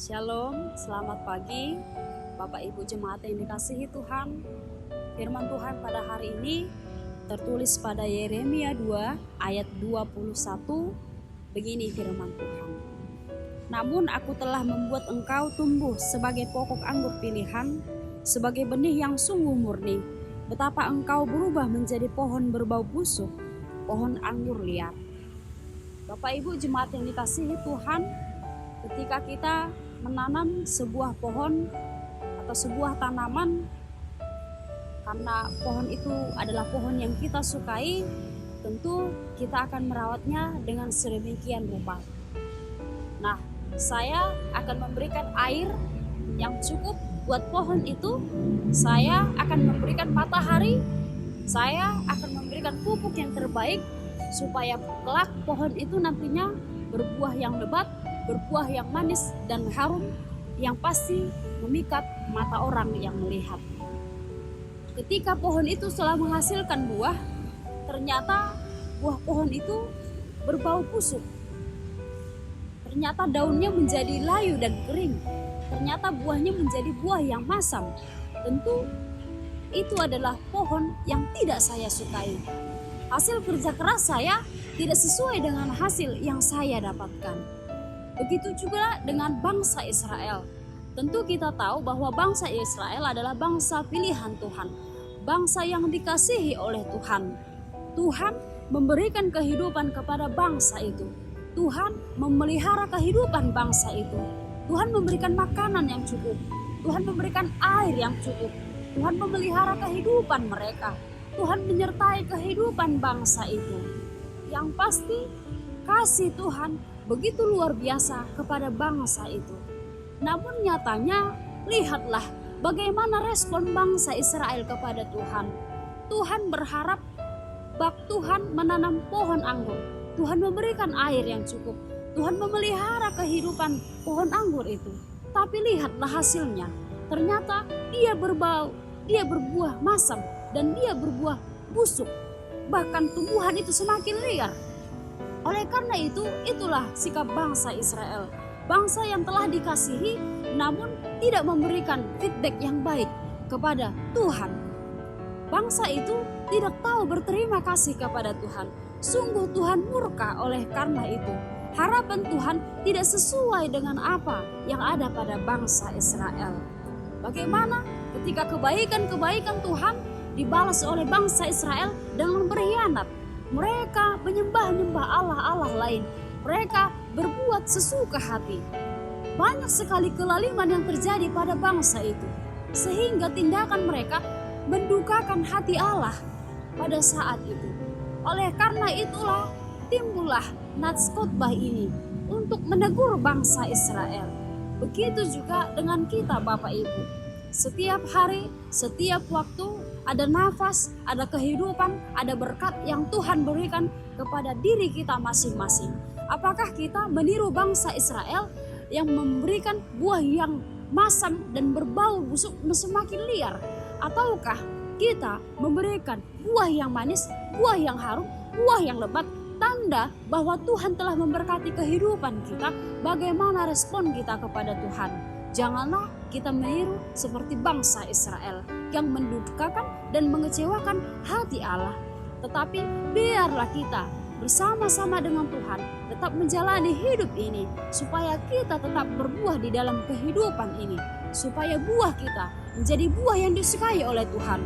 Shalom, selamat pagi Bapak Ibu Jemaat yang dikasihi Tuhan. Firman Tuhan pada hari ini tertulis pada Yeremia 2 ayat 21. Begini firman Tuhan. Namun aku telah membuat engkau tumbuh sebagai pokok anggur pilihan, sebagai benih yang sungguh murni. Betapa engkau berubah menjadi pohon berbau busuk, pohon anggur liar. Bapak Ibu Jemaat yang dikasihi Tuhan, ketika kita menanam sebuah pohon atau sebuah tanaman, karena pohon itu adalah pohon yang kita sukai, tentu kita akan merawatnya dengan sedemikian rupa. Nah, saya akan memberikan air yang cukup buat pohon itu, saya akan memberikan matahari, saya akan memberikan pupuk yang terbaik supaya kelak pohon itu nantinya berbuah yang lebat, berbuah yang manis dan harum yang pasti memikat mata orang yang melihat. Ketika pohon itu telah menghasilkan buah, ternyata buah pohon itu berbau busuk. Ternyata daunnya menjadi layu dan kering. Ternyata buahnya menjadi buah yang masam. Tentu itu adalah pohon yang tidak saya sukai. Hasil kerja keras saya tidak sesuai dengan hasil yang saya dapatkan. Begitu juga dengan bangsa Israel. Tentu kita tahu bahwa bangsa Israel adalah bangsa pilihan Tuhan, bangsa yang dikasihi oleh Tuhan. Tuhan memberikan kehidupan kepada bangsa itu. Tuhan memelihara kehidupan bangsa itu. Tuhan memberikan makanan yang cukup. Tuhan memberikan air yang cukup. Tuhan memelihara kehidupan mereka. Tuhan menyertai kehidupan bangsa itu. Yang pasti kasih Tuhan begitu luar biasa kepada bangsa itu. Namun nyatanya, lihatlah bagaimana respon bangsa Israel kepada Tuhan. Tuhan berharap Tuhan menanam pohon anggur. Tuhan memberikan air yang cukup. Tuhan memelihara kehidupan pohon anggur itu. Tapi lihatlah hasilnya. Ternyata dia berbuah masam dan dia berbuah busuk. Bahkan tumbuhan itu semakin liar. Oleh karena itu, itulah sikap bangsa Israel. Bangsa yang telah dikasihi namun tidak memberikan feedback yang baik kepada Tuhan. Bangsa itu tidak tahu berterima kasih kepada Tuhan. Sungguh Tuhan murka oleh karena itu. Harapan Tuhan tidak sesuai dengan apa yang ada pada bangsa Israel. Bagaimana ketika kebaikan-kebaikan Tuhan dibalas oleh bangsa Israel dengan berkhianat? Mereka menyembah-nyembah Allah-Allah lain. Mereka berbuat sesuka hati. Banyak sekali kelaliman yang terjadi pada bangsa itu. Sehingga tindakan mereka mendukakan hati Allah pada saat itu. Oleh karena itulah timbullah nats khotbah ini untuk menegur bangsa Israel. Begitu juga dengan kita Bapak Ibu. Setiap hari, setiap waktu ada nafas, ada kehidupan, ada berkat yang Tuhan berikan kepada diri kita masing-masing. Apakah kita meniru bangsa Israel yang memberikan buah yang masam dan berbau busuk semakin liar? Ataukah kita memberikan buah yang manis, buah yang harum, buah yang lebat, tanda bahwa Tuhan telah memberkati kehidupan kita? Bagaimana respon kita kepada Tuhan? Janganlah kita meniru seperti bangsa Israel yang mendukakan dan mengecewakan hati Allah. Tetapi biarlah kita bersama-sama dengan Tuhan tetap menjalani hidup ini supaya kita tetap berbuah di dalam kehidupan ini. Supaya buah kita menjadi buah yang disukai oleh Tuhan.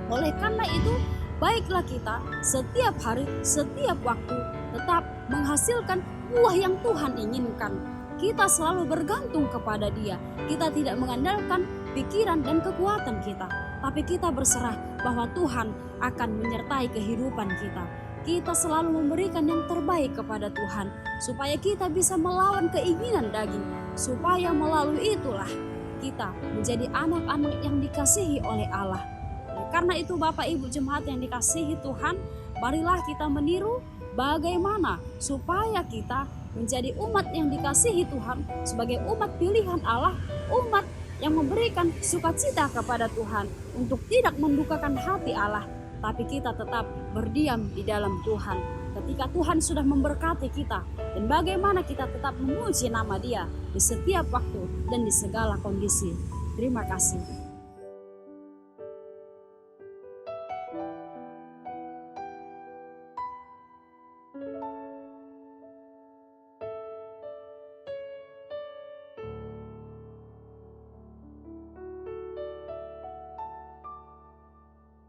Oleh karena itu, baiklah kita setiap hari, setiap waktu tetap menghasilkan buah yang Tuhan inginkan. Kita selalu bergantung kepada Dia. Kita tidak mengandalkan pikiran dan kekuatan kita, tapi kita berserah bahwa Tuhan akan menyertai kehidupan kita. Kita selalu memberikan yang terbaik kepada Tuhan, supaya kita bisa melawan keinginan daging, supaya melalui itulah kita menjadi anak-anak yang dikasihi oleh Allah. Karena itu Bapak Ibu Jemaat yang dikasihi Tuhan, marilah kita meniru bagaimana supaya kita menjadi umat yang dikasihi Tuhan, sebagai umat pilihan Allah, umat yang memberikan sukacita kepada Tuhan untuk tidak mendukakan hati Allah, tetapi kita tetap berdiam di dalam Tuhan. Ketika Tuhan sudah memberkati kita, dan bagaimana kita tetap memuji nama Dia di setiap waktu dan di segala kondisi. Terima kasih.